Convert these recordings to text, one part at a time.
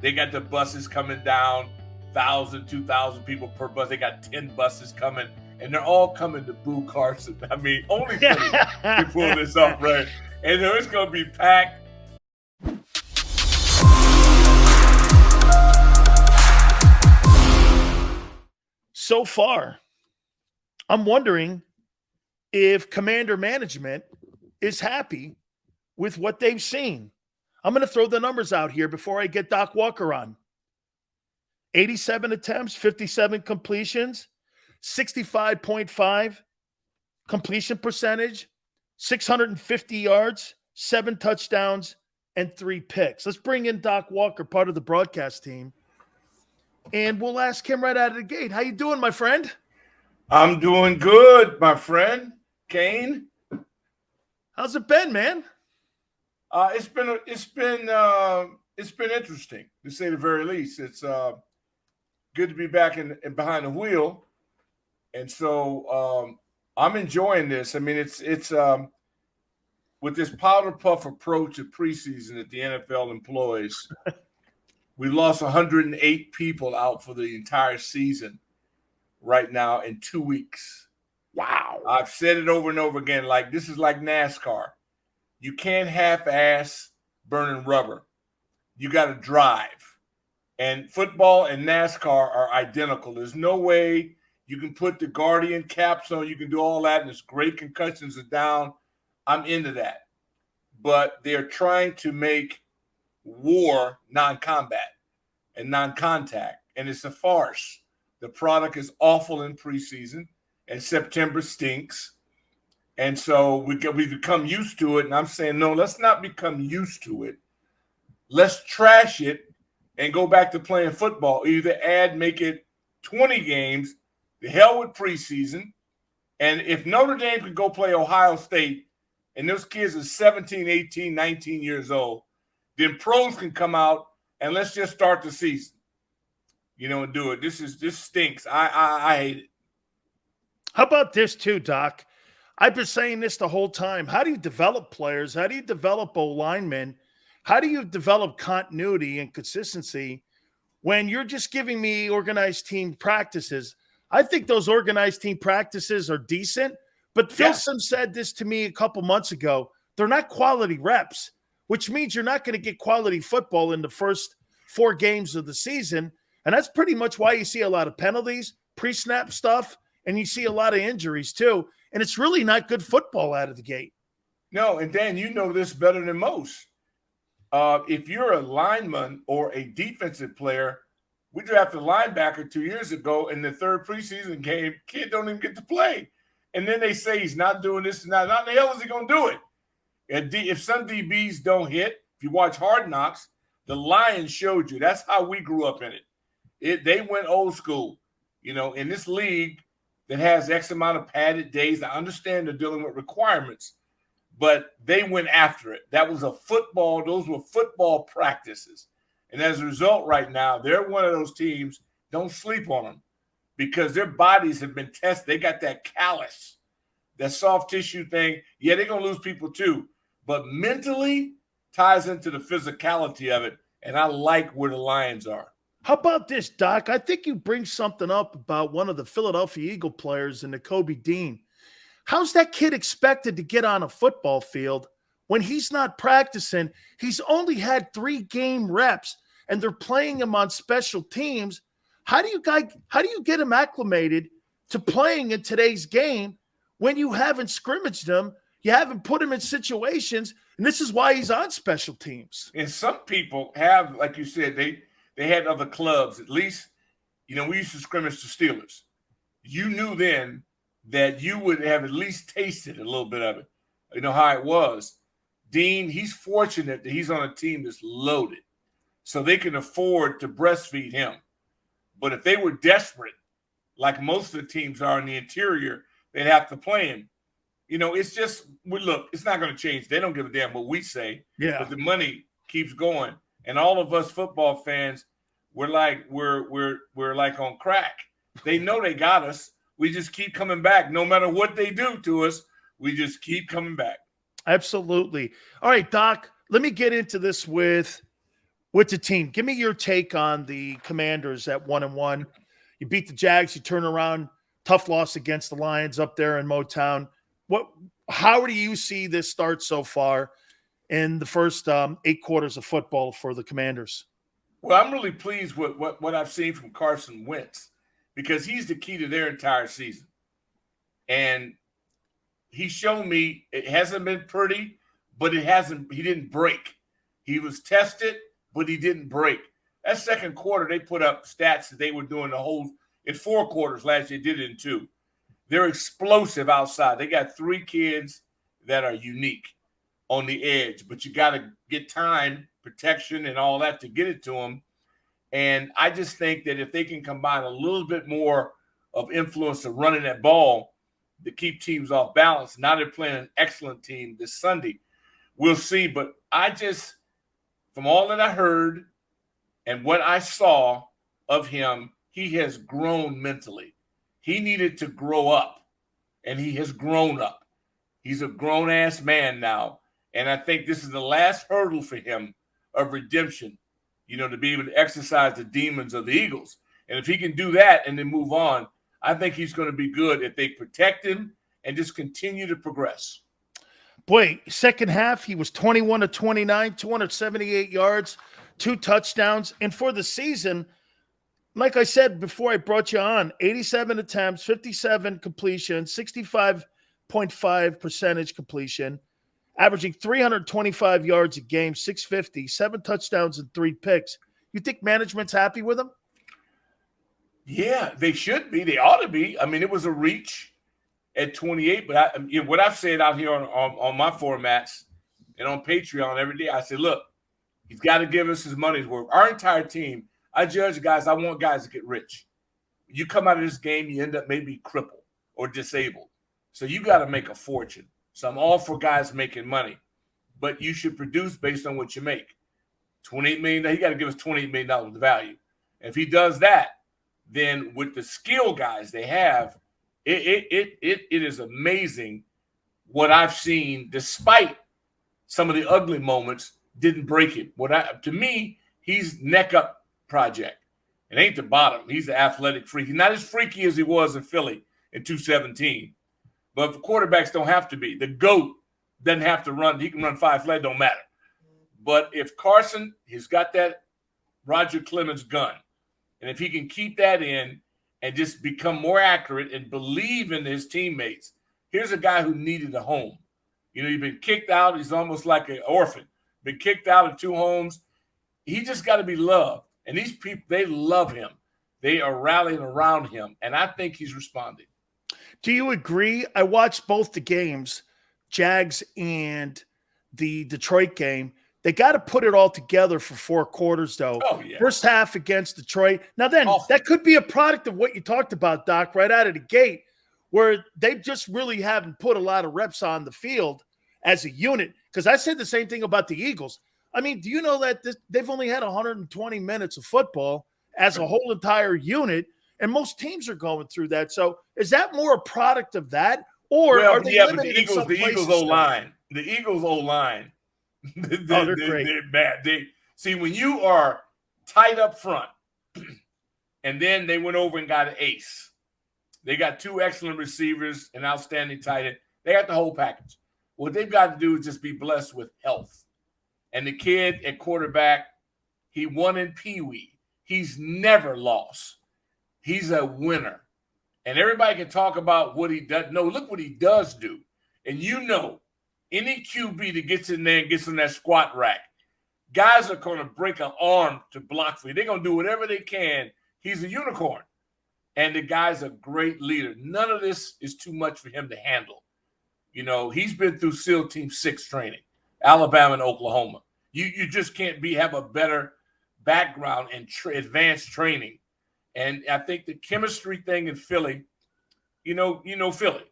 They got the buses coming down, 1,000, 2,000 people per bus. They got 10 buses coming, and they're all coming to boo Carson. I mean, only Philly can pull this off, right? And it's going to be packed. So far, I'm wondering if Commander management is happy with what they've seen. I'm going to throw the numbers out here before I get Doc Walker on. 87 attempts, 57 completions, 65.5 completion percentage, 650 yards, 7 touchdowns, and 3 picks. Let's bring in Doc Walker, part of the broadcast team, and we'll ask him right out of the gate. How you doing, my friend? I'm doing good, my friend. Kane? How's it been, man? It's been interesting, to say the very least. It's good to be back in behind the wheel, and so I'm enjoying this. I mean, it's with this powder puff approach of preseason that the NFL employs. We lost 108 people out for the entire season right now in 2 weeks. Wow! I've said it over and over again. Like, this is like NASCAR. You can't half-ass burning rubber. You got to drive. And football and NASCAR are identical. There's no way you can put the Guardian caps on. You can do all that, and it's great. Concussions are down. I'm into that. But they're trying to make war non-combat and non-contact, and it's a farce. The product is awful in preseason, and September stinks. And so we've become used to it, and I'm saying, no, let's not become used to it. Let's trash it and go back to playing football. Either make it 20 games, the hell with preseason, and if Notre Dame could go play Ohio State, and those kids are 17, 18, 19 years old, then pros can come out, and let's just start the season, and do it. This stinks. I hate it. How about this too, Doc? I've been saying this the whole time. How do you develop players? How do you develop O-linemen? How do you develop continuity and consistency when you're just giving me organized team practices? I think those organized team practices are decent, but Phil Sim said this to me a couple months ago. They're not quality reps, which means you're not going to get quality football in the first 4 games of the season. And that's pretty much why you see a lot of penalties, pre-snap stuff, and you see a lot of injuries too. And it's really not good football out of the gate. No, and Dan, you know this better than most. If you're a lineman or a defensive player, we drafted a linebacker 2 years ago in the 3rd preseason game. Kid don't even get to play. And then they say he's not doing this and that. How the hell is he going to do it? If some DBs don't hit, if you watch Hard Knocks, the Lions showed you. That's how we grew up in it. They went old school. In this league that has X amount of padded days, I understand they're dealing with requirements, but they went after it. Those were football practices. And as a result, right now, they're one of those teams, don't sleep on them, because their bodies have been tested. They got that callus, that soft tissue thing. Yeah, they're going to lose people too, but mentally ties into the physicality of it, and I like where the Lions are. How about this, Doc? I think you bring something up about one of the Philadelphia Eagle players in the Kobe Dean. How's that kid expected to get on a football field when he's not practicing? He's only had 3 game reps, and they're playing him on special teams. How do you get him acclimated to playing in today's game when you haven't scrimmaged him? You haven't put him in situations, and this is why he's on special teams. And some people have, like you said, they had other clubs. At least, we used to scrimmage the Steelers. You knew then that you would have at least tasted a little bit of it. You know how it was. Dean, he's fortunate that he's on a team that's loaded, so they can afford to breastfeed him. But if they were desperate, like most of the teams are in the interior, they'd have to play him. It's just, look, it's not going to change. They don't give a damn what we say. Yeah. But the money keeps going. And all of us football fans, we're like on crack. They know they got us. We just keep coming back. No matter what they do to us, we just keep coming back. Absolutely. All right, Doc, let me get into this with with the team. Give me your take on the Commanders at 1-1. You beat the Jags, you turn around, tough loss against the Lions up there in Motown. How do you see this start so far in the first 8 quarters of football for the Commanders? Well, I'm really pleased with what I've seen from Carson Wentz because he's the key to their entire season. And he's shown me it hasn't been pretty, but he didn't break. He was tested, but he didn't break. That second quarter, they put up stats that they were doing in 4 quarters last year, did it in 2. They're explosive outside. They got 3 kids that are unique on the edge, but you got to get time, protection, and all that to get it to them. And I just think that if they can combine a little bit more of influence of running that ball to keep teams off balance, now they're playing an excellent team this Sunday. We'll see. But from all that I heard and what I saw of him, he has grown mentally. He needed to grow up, and he has grown up. He's a grown-ass man now, and I think this is the last hurdle for him of redemption, to be able to exercise the demons of the Eagles. And if he can do that and then move on, I think he's going to be good if they protect him and just continue to progress. Boy, second half, he was 21 of 29, 278 yards, 2 touchdowns. And for the season, like I said before I brought you on, 87 attempts, 57 completion, 65.5 percentage completion, averaging 325 yards a game, 650, 7 touchdowns and 3 picks. You think management's happy with him? Yeah, they should be. They ought to be. I mean, it was a reach at 28, but what I've said out here on my formats and on Patreon every day, I said, look, he's got to give us his money's worth. Our entire team, I judge guys, I want guys to get rich. You come out of this game, you end up maybe crippled or disabled. So you got to make a fortune. So I'm all for guys making money, but you should produce based on what you make. $28 million, he got to give us $28 million of value. And if he does that, then with the skill guys they have, it is amazing what I've seen, despite some of the ugly moments, didn't break him. To me, he's neck up project. It ain't the bottom. He's the athletic freak. He's not as freaky as he was in Philly in 2017. But if quarterbacks don't have to be. The GOAT doesn't have to run. He can run 5 flat, don't matter. But if Carson has got that Roger Clemens gun, and if he can keep that in and just become more accurate and believe in his teammates, here's a guy who needed a home. He's been kicked out. He's almost like an orphan. Been kicked out of 2 homes. He just got to be loved. And these people, they love him. They are rallying around him. And I think he's responding. Do you agree? I watched both the games, Jags and the Detroit game. They got to put it all together for 4 quarters, though. Oh, yeah. First half against Detroit. Now then, that could be a product of what you talked about, Doc, right out of the gate, where they just really haven't put a lot of reps on the field as a unit. Because I said the same thing about the Eagles. I mean, do you know that they've only had 120 minutes of football as a whole entire unit, and most teams are going through that. So is that more a product of that, or are they limited in some places? The Eagles O-line, they're great. They're bad. See, when you are tight up front, and then they went over and got an ace. They got 2 excellent receivers, an outstanding tight end. They got the whole package. What they've got to do is just be blessed with health. And the kid at quarterback, he won in Pee Wee. He's never lost. He's a winner. And everybody can talk about what he does. No, look what he does do. And any QB that gets in there and gets in that squat rack, guys are going to break an arm to block for you. They're going to do whatever they can. He's a unicorn. And the guy's a great leader. None of this is too much for him to handle. He's been through SEAL Team 6 training, Alabama and Oklahoma. You just can't have a better background and advanced training. And I think the chemistry thing in Philly, Philly.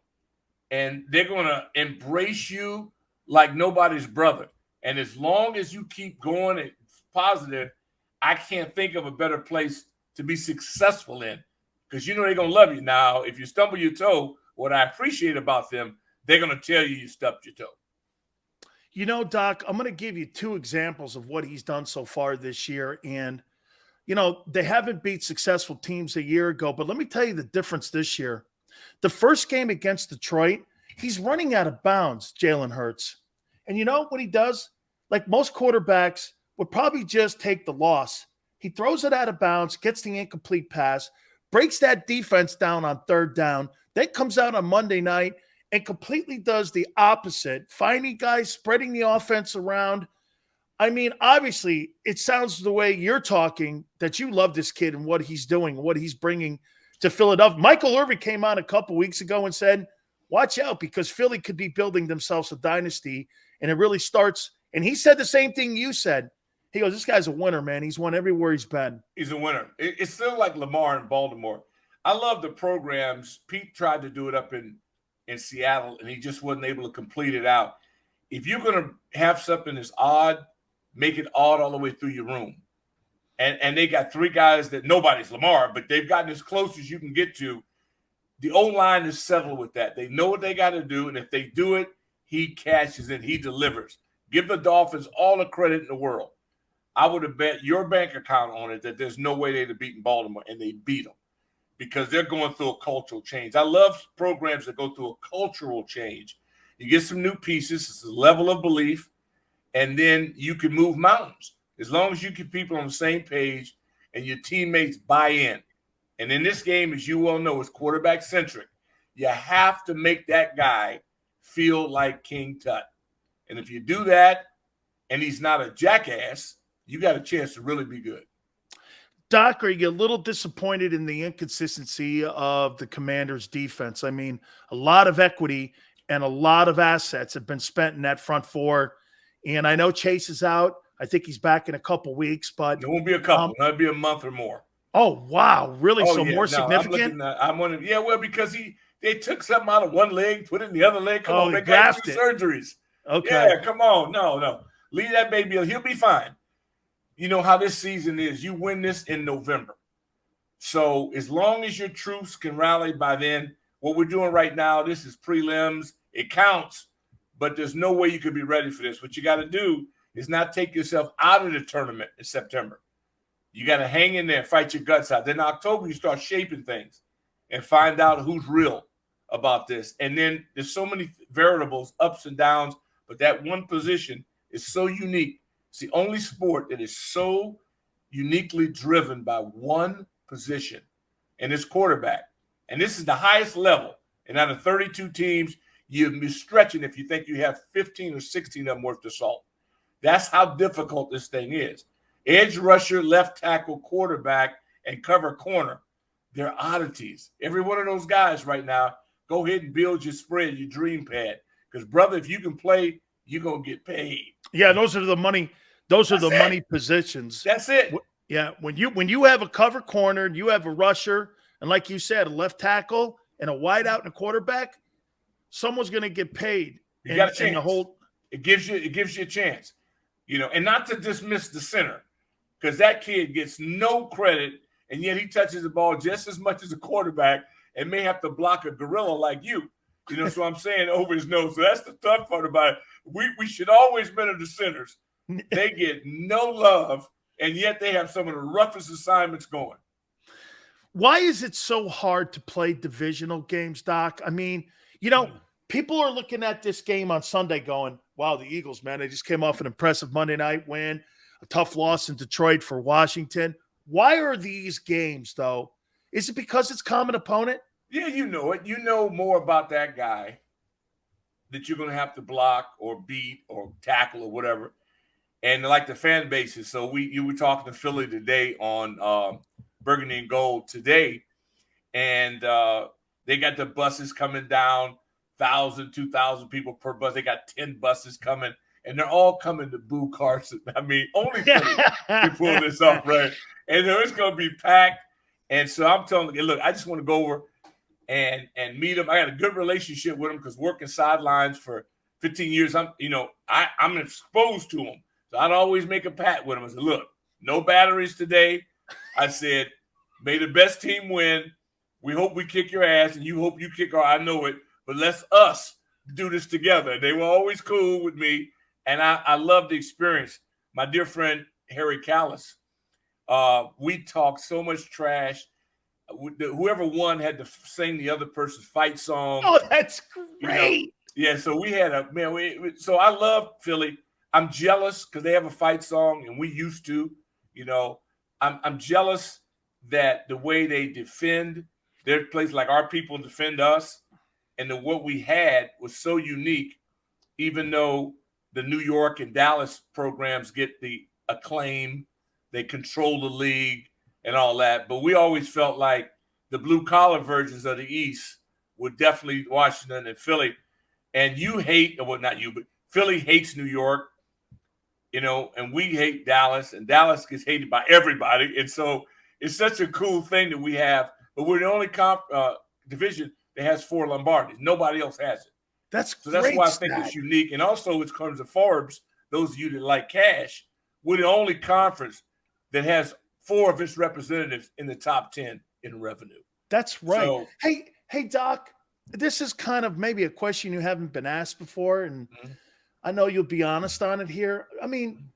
And they're going to embrace you like nobody's brother. And as long as you keep going and positive, I can't think of a better place to be successful in, because they're going to love you. Now, if you stumble your toe, what I appreciate about them, they're going to tell you stubbed your toe. Doc, I'm going to give you two examples of what he's done so far this year. And, they haven't beat successful teams a year ago, but let me tell you the difference this year. The first game against Detroit, he's running out of bounds, Jalen Hurts. And you know what he does? Like most quarterbacks would probably just take the loss. He throws it out of bounds, gets the incomplete pass, breaks that defense down on third down, then comes out on Monday night and completely does the opposite, finding guys, spreading the offense around. I mean, obviously, it sounds the way you're talking that you love this kid and what he's doing, what he's bringing to Philadelphia. Michael Irvin came on a couple weeks ago and said, watch out because Philly could be building themselves a dynasty, and it really starts. And he said the same thing you said. He goes, this guy's a winner, man. He's won everywhere he's been. He's a winner. It's still like Lamar in Baltimore. I love the programs. Pete tried to do it up in Seattle, and he just wasn't able to complete it out. If you're going to have something that's odd, make it odd all the way through your room. And they got three guys that nobody's Lamar, but they've gotten as close as you can get to. The O-line is settled with that. They know what they got to do, and if they do it, he catches it. He delivers. Give the Dolphins all the credit in the world. I would have bet your bank account on it that there's no way they'd have beaten Baltimore, and they beat them because they're going through a cultural change. I love programs that go through a cultural change. You get some new pieces. It's a level of belief, and then you can move mountains as long as you keep people on the same page and your teammates buy in. And in this game, as you well know, it's quarterback-centric. You have to make that guy feel like King Tut. And if you do that and he's not a jackass, you got a chance to really be good. Doc, are you a little disappointed in the inconsistency of the Commanders' defense? I mean, a lot of equity and a lot of assets have been spent in that front four. And I know Chase is out. I think he's back in a couple weeks, but it won't be a couple. It'll be a month or more. Oh, wow. Really? Oh, so yeah. more No, significant? I'm wondering, yeah, well, because they took something out of one leg, put it in the other leg. Come on, they got 2 surgeries. Okay. Yeah, come on. No. Leave that baby. He'll be fine. You know how this season is. You win this in November. So as long as your troops can rally by then, what we're doing right now, this is prelims. It counts, but there's no way you could be ready for this. What you got to do is not take yourself out of the tournament in September. You got to hang in there, fight your guts out. Then in October, you start shaping things and find out who's real about this. And then there's so many variables, ups and downs, but that one position is so unique. It's the only sport that is so uniquely driven by one position, and it's quarterback. And this is the highest level. And out of 32 teams, you'd be stretching if you think you have 15 or 16 of them worth of salt. That's how difficult this thing is. Edge rusher, left tackle, quarterback, and cover corner. They're oddities. Every one of those guys right now, go ahead and build your spread, your dream pad. Because, brother, if you can play, you're going to get paid. Yeah, those are the money. Those are the money positions. That's it. Yeah, when you have a cover corner, and you have a rusher, and like you said, a left tackle and a wideout and a quarterback, someone's going to get paid. You got a chance. It gives you a chance, and not to dismiss the center, because that kid gets no credit, and yet he touches the ball just as much as a quarterback and may have to block a gorilla like you. So I'm saying over his nose. So that's the tough part about it. We should always mentor the centers. They get no love, and yet they have some of the roughest assignments going. Why is it so hard to play divisional games, Doc? I mean, people are looking at this game on Sunday going, wow, the Eagles, man, they just came off an impressive Monday night win, a tough loss in Detroit for Washington. Why are these games, though? Is it because it's common opponent? Yeah, you know it. You know more about that guy that you're going to have to block or beat or tackle or whatever. And like the fan bases. So you were talking to Philly today on Burgundy and Gold today, and they got the buses coming down, 1,000, 2,000 people per bus. They got 10 buses coming, and they're all coming to boo Carson. I mean, only Philly can pull this off, right? And it's going to be packed. And so I'm telling you, look, I just want to go over and meet him. I got a good relationship with him because working sidelines for 15 years, I'm exposed to him. So I'd always make a pact with him. I said, look, no batteries today. I said, may the best team win. We hope we kick your ass, and you hope you kick our. I know it, but let's us do this together. They were always cool with me. And I love the experience. My dear friend Harry Callis, we talked so much trash. Whoever won had to sing the other person's fight song. Oh, that's You know, great. yeah. So we had so I love Philly. I'm jealous because they have a fight song, and we used to. You know, I'm jealous that the way they defend their place, like our people defend us, and what we had was so unique. Even though the New York and Dallas programs get the acclaim, they control the league and all that, but we always felt like the blue collar versions of the East were definitely Washington and Philly. And you hate, well, not you, but Philly hates New York, and we hate Dallas, and Dallas gets hated by everybody. And so it's such a cool thing that we have, but we're the only division that has 4 Lombardis. Nobody else has it. That's why I think it's unique. And also, in terms of Forbes, those of you that like cash, we're the only conference that has 4 of its representatives in the top 10 in revenue. That's right. So, hey, Doc, this is kind of maybe a question you haven't been asked before, and I know you'll be honest on it here. I mean,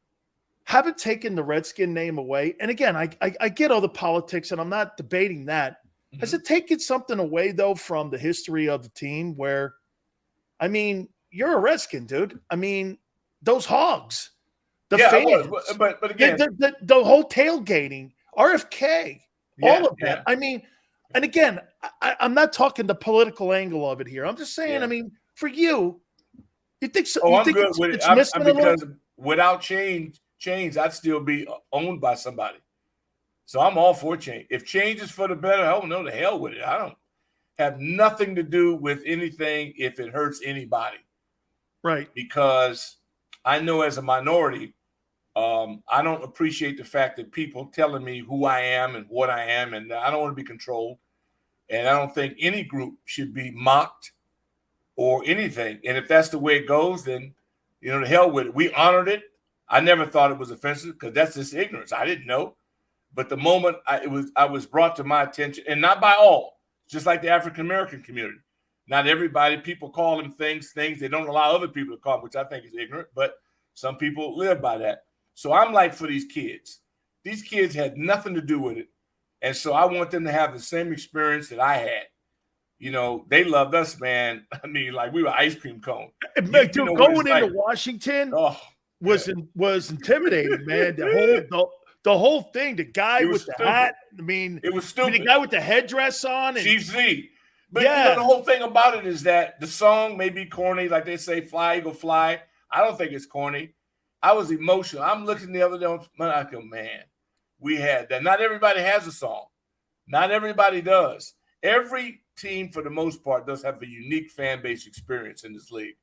haven't taken the Redskin name away. And again, I get all the politics, and I'm not debating that. Has it taken something away, though, from the history of the team where, I mean, you're a Redskin, dude. I mean, those hogs, the fans, but again, the whole tailgating, RFK, all of that. I mean, and again, I'm not talking the political angle of it here. I'm just saying, I mean, for you think so? Oh, I'm good with it. Because without chains, I'd still be owned by somebody. So I'm all for change. If change is for the better, oh no, the hell with it. I don't have nothing to do with anything if it hurts anybody. Right. Because I know as a minority, I don't appreciate the fact that people telling me who I am and what I am, and I don't want to be controlled. And I don't think any group should be mocked or anything. And if that's the way it goes, then, the hell with it. We honored it. I never thought it was offensive because that's just ignorance. I didn't know. But the moment I was brought to my attention, and not by all, just like the African-American community. Not everybody, people call them things they don't allow other people to call them, which I think is ignorant, but some people live by that. So I'm like, for these kids had nothing to do with it. And so I want them to have the same experience that I had. They loved us, man. I mean, like we were ice cream cone. Going into Washington was intimidating, man. The whole thing, the guy with the hat. I mean, it was stupid. The guy with the headdress on. And, Chief Z. But the whole thing about it is that the song may be corny, like they say, "Fly, Eagle, Fly." I don't think it's corny. I was emotional. I'm looking the other day. I go, man, we had that. Not everybody has a song. Not everybody does. Every team, for the most part, does have a unique fan base experience in this league,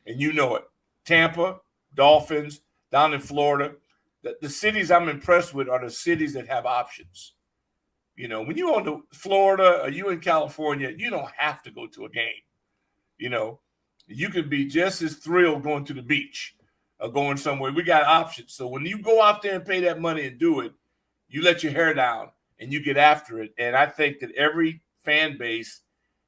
and you know it. Tampa, Dolphins, down in Florida. The cities I'm impressed with are the cities that have options. When you own to Florida or you in California, you don't have to go to a game. You could be just as thrilled going to the beach or going somewhere. We got options. So when you go out there and pay that money and do it, you let your hair down and you get after it. And I think that every fan base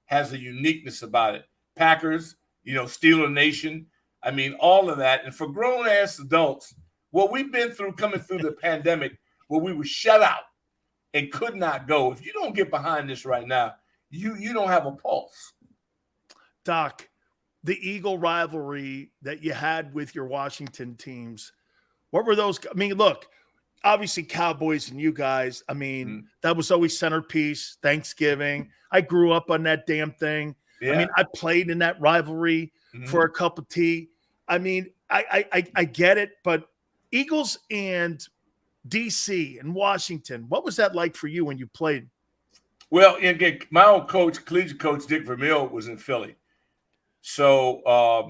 has a uniqueness about it. Packers, Steeler Nation. I mean, all of that. And for grown-ass adults, what we've been through coming through the pandemic where we were shut out and could not go. If you don't get behind this right now, you don't have a pulse. Doc, the Eagle rivalry that you had with your Washington teams, what were those? I mean, look, obviously Cowboys and you guys, I mean, that was always centerpiece, Thanksgiving. I grew up on that damn thing. Yeah. I mean, I played in that rivalry for a cup of tea. I mean, I get it, but Eagles and DC and Washington, what was that like for you when you played? Well, again, my old coach, collegiate coach Dick Vermeil, was in Philly. So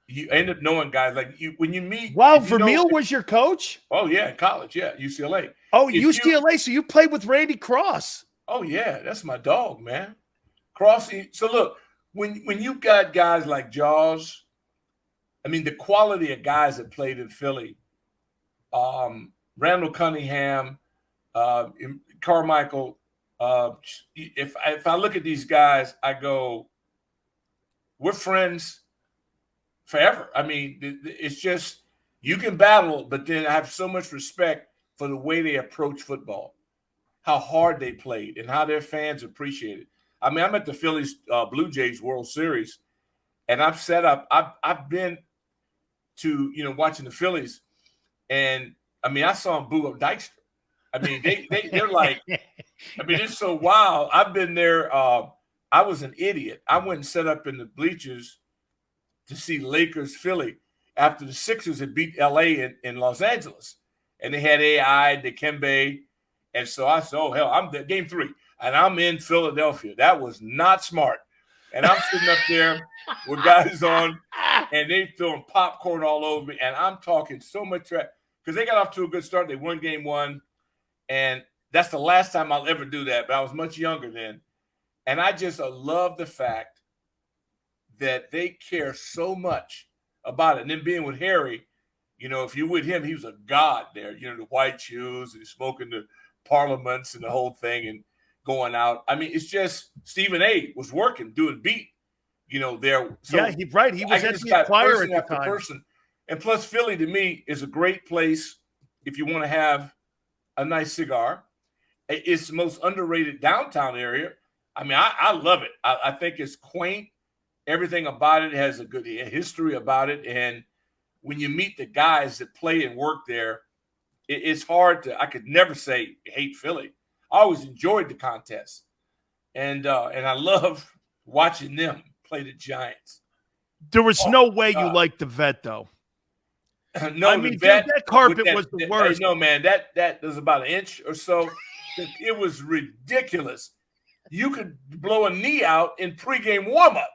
you end up knowing guys like you when you meet. Wow, Vermeil was your coach? Oh, yeah, in college, yeah, UCLA. Oh, UCLA, so you played with Randy Cross. Oh, yeah, that's my dog, man. Crossy. So, look, when you got guys like Jaws, I mean, the quality of guys that played in Philly, Randall Cunningham, Carmichael, if I look at these guys, I go, we're friends forever. I mean, it's just you can battle, but then I have so much respect for the way they approach football, how hard they played, and how their fans appreciate it. I mean, I'm at the Phillies Blue Jays World Series, and I've set up. I've been to watching the Phillies, and I mean, I saw them boo up Dykstra. I mean, they're like, I mean, it's so wild. I've been there. I was an idiot. I went and set up in the bleachers to see Lakers Philly after the Sixers had beat LA in Los Angeles. And they had AI, Dikembe. And so I said, oh, hell, I'm there. Game 3. And I'm in Philadelphia. That was not smart. And I'm sitting up there with guys on, and they throwing popcorn all over me. And I'm talking so much trash because they got off to a good start. They won game 1. And that's the last time I'll ever do that. But I was much younger then. And I just love the fact that they care so much about it. And then being with Harry, if you're with him, he was a god there. The white shoes and smoking the parliaments and the whole thing and going out. I mean, it's just Stephen A. was working, doing beat, there. So yeah, he's right. He was at the choir at the time. Person. And plus, Philly, to me, is a great place if you want to have a nice cigar. It's the most underrated downtown area. I mean, I love it. I think it's quaint. Everything about it has a good history about it. And when you meet the guys that play and work there, it's hard to – I could never say hate Philly. I always enjoyed the contest. And I love watching them play the Giants. There was no way you liked the vet, though. No, I mean, that carpet was the worst. No, man, that was about an inch or so. It was ridiculous. You could blow a knee out in pregame warm-up.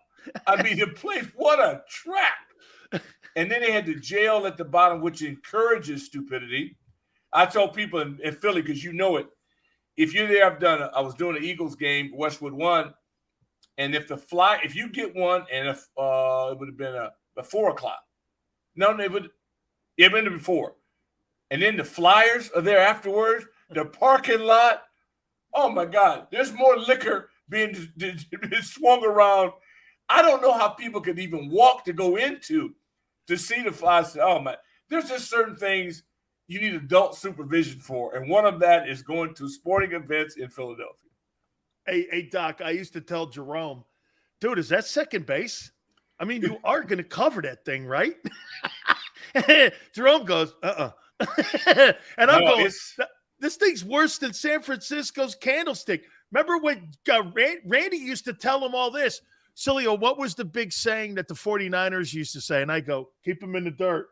I mean, the place, what a trap. And then they had the jail at the bottom, which encourages stupidity. I tell people in Philly, because you know it, if you're there, I was doing an Eagles game, Westwood won, and if you get one, and if it would have been a 4 o'clock. No, it would have been before. And then the Flyers are there afterwards, the parking lot. Oh, my God. There's more liquor being swung around. I don't know how people could even walk to go into to see the Flyers. Oh, my. There's just certain things you need adult supervision for, and one of that is going to sporting events in Philadelphia. Hey, Doc, I used to tell Jerome, dude, is that second base? I mean, you are going to cover that thing, right? Jerome goes, and I'm going, this thing's worse than San Francisco's Candlestick. Remember when Randy used to tell him all this? Sileo, what was the big saying that the 49ers used to say? And I go, keep them in the dirt.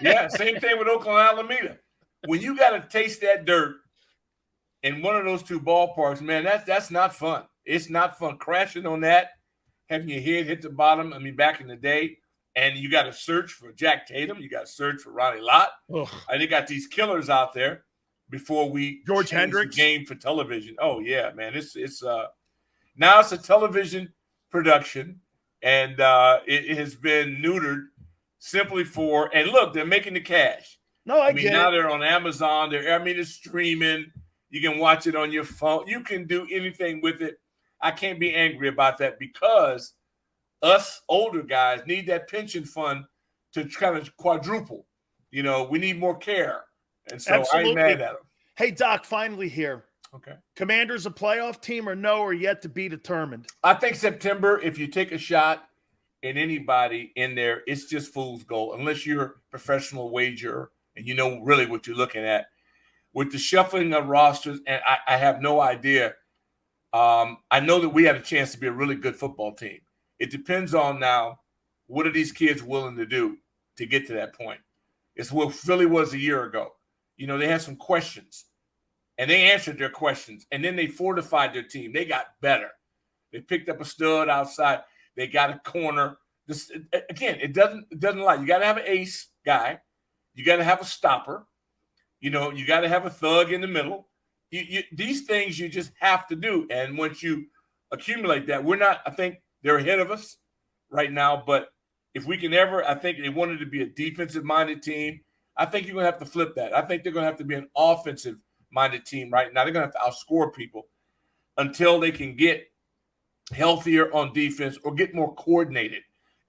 Yeah, same thing with Oakland Alameda. When you got to taste that dirt in one of those two ballparks, man, that's not fun. It's not fun crashing on that, having your head hit the bottom. I mean, back in the day, and you got to search for Jack Tatum. You got to search for Ronnie Lott. And they got these killers out there before we George Hendricks the game for television. Oh yeah, man, it's now it's a television production, and it has been neutered simply for. And look, they're making the cash. No, I mean, now they're on Amazon. It's streaming. You can watch it on your phone. You can do anything with it. I can't be angry about that because us older guys need that pension fund to kind of quadruple. We need more care. And so I ain't mad at them. Hey, Doc, finally here. Okay. Commanders a playoff team or no, or yet to be determined? I think September, if you take a shot at anybody in there, it's just fool's gold, unless you're a professional wagerer and you know really what you're looking at. With the shuffling of rosters, and I have no idea. I know that we have a chance to be a really good football team. It depends on now, what are these kids willing to do to get to that point? It's what Philly was a year ago. They had some questions, and they answered their questions, and then they fortified their team. They got better. They picked up a stud outside. They got a corner. Again, it doesn't lie. You got to have an ace guy. You got to have a stopper. You got to have a thug in the middle. These things you just have to do, and once you accumulate that, I think they're ahead of us right now, but if we can ever, I think they wanted to be a defensive-minded team. I think you're going to have to flip that. I think they're going to have to be an offensive-minded team right now. They're going to have to outscore people until they can get healthier on defense or get more coordinated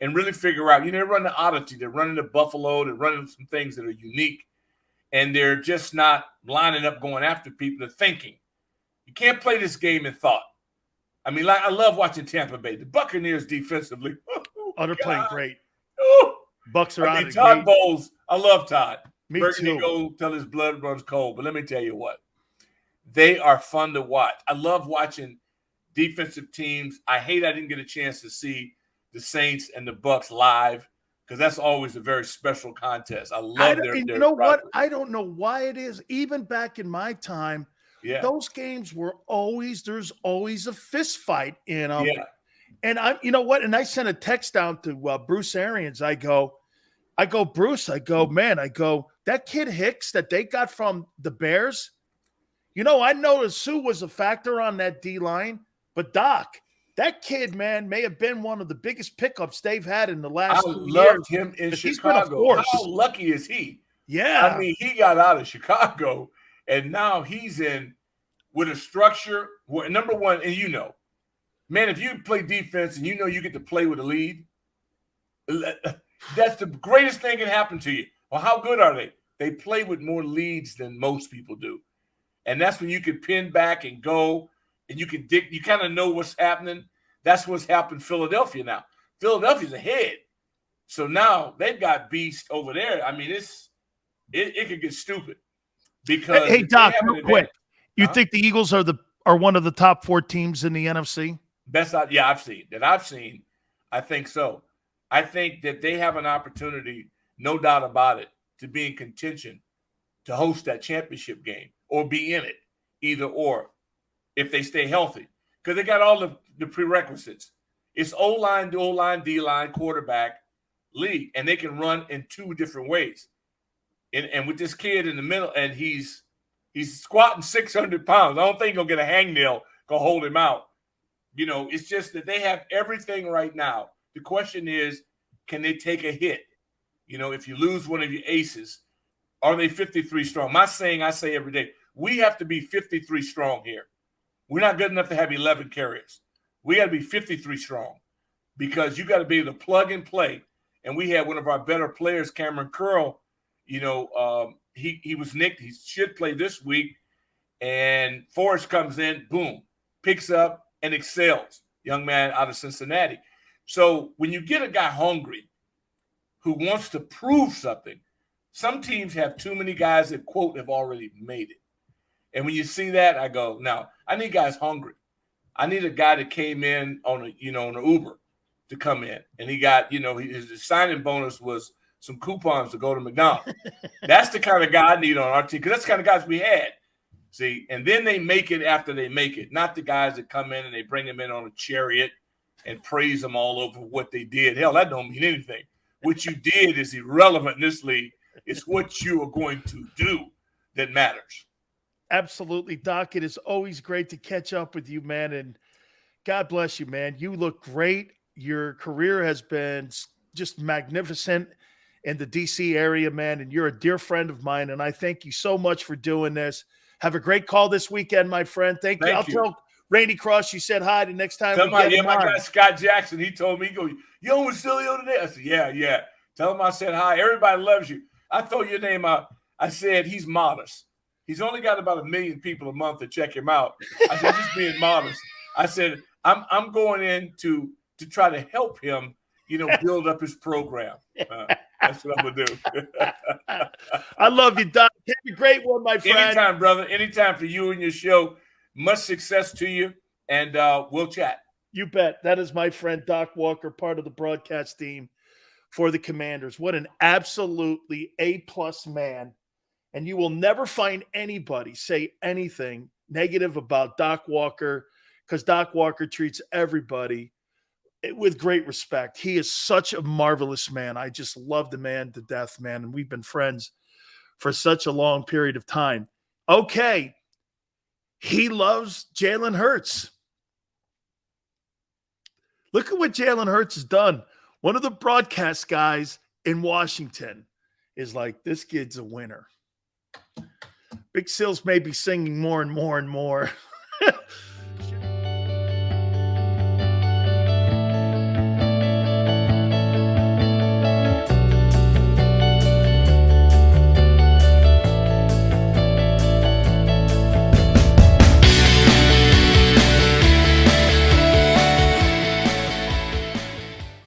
and really figure out, they're running the oddity, they're running the Buffalo, they're running some things that are unique, and they're just not lining up going after people. They're thinking. You can't play this game in thought. I mean, I love watching Tampa Bay. The Buccaneers defensively. They're playing great. Oh. Bucks are out of the Todd gate. Bowles, I love Todd. Me Burgundy too. go till his blood runs cold. But let me tell you what. They are fun to watch. I love watching defensive teams. I hate I didn't get a chance to see the Saints and the Bucks live because that's always a very special contest. I love their you know what? rivalry. I don't know why it is. Even back in my time, those games were there's always a fist fight in them. Yeah. And you know what? And I sent a text down to Bruce Arians. I go, Bruce, man, that kid Hicks that they got from the Bears. I noticed Sue was a factor on that D-line, but Doc, that kid, man, may have been one of the biggest pickups they've had in the last 2 years. I loved him in Chicago. How lucky is he? Yeah. I mean, he got out of Chicago, and now he's in with a structure. Number one, and man, if you play defense and you get to play with a lead, that's the greatest thing that can happen to you. Well, how good are they? They play with more leads than most people do. And that's when you can pin back and go, and you can you kind of know what's happening. That's what's happened in Philadelphia now. Philadelphia's ahead. So now they've got beast over there. I mean, it could get stupid. Because hey Doc, real quick. You think the Eagles are one of the top 4 teams in the NFC? I've seen. I think so. I think that they have an opportunity, no doubt about it, to be in contention to host that championship game or be in it, either or, if they stay healthy. Because they got all the prerequisites. It's O-line, D-line, quarterback league, and they can run in 2 different ways. And with this kid in the middle, and he's squatting 600 pounds. I don't think he'll get a hangnail to hold him out. It's just that they have everything right now. The question is, can they take a hit? If you lose one of your aces, are they 53 strong? My saying, I say every day, we have to be 53 strong here. We're not good enough to have 11 carriers. We got to be 53 strong because you got to be able to plug and play. And we had one of our better players, Cameron Curl. He was nicked. He should play this week. And Forrest comes in, boom, picks up and excels. Young man out of Cincinnati. So when you get a guy hungry who wants to prove something, some teams have too many guys that, quote, have already made it. And when you see that, I go, now, I need guys hungry. I need a guy that came in on an Uber to come in. And he got, his signing bonus was some coupons to go to McDonald's. That's the kind of guy I need on our team because that's the kind of guys we had. See, and then they make it after they make it, not the guys that come in and they bring them in on a chariot and praise them all over what they did. Hell, that don't mean anything. What you did is irrelevant in this league. It's what you are going to do that matters. Absolutely, Doc. It is always great to catch up with you, man. And God bless you, man. You look great. Your career has been just magnificent in the DC area, man. And you're a dear friend of mine. And I thank you so much for doing this. Have a great call this weekend, my friend. Thank you. I'll tell Randy Cross you said hi the next time. My guy Scott Jackson, he told me, he goes, you on with Sileo today? I said, yeah. Tell him I said hi. Everybody loves you. I throw your name out. I said he's modest. He's only got about 1 million people a month to check him out. I said, just being modest. I said, I'm going in to try to help him, build up his program. That's what I'm going to do. I love you, Doc. Have a great one, my friend. Anytime, brother. Anytime for you and your show. Much success to you, and we'll chat. You bet. That is my friend, Doc Walker, part of the broadcast team for the Commanders. What an absolutely A-plus man. And you will never find anybody say anything negative about Doc Walker because Doc Walker treats everybody with great respect. He is such a marvelous man. I just love the man to death, man. And we've been friends for such a long period of time. Okay. He loves Jalen Hurts. Look at what Jalen Hurts has done. One of the broadcast guys in Washington is like, this kid's a winner. Big Sills may be singing more and more and more.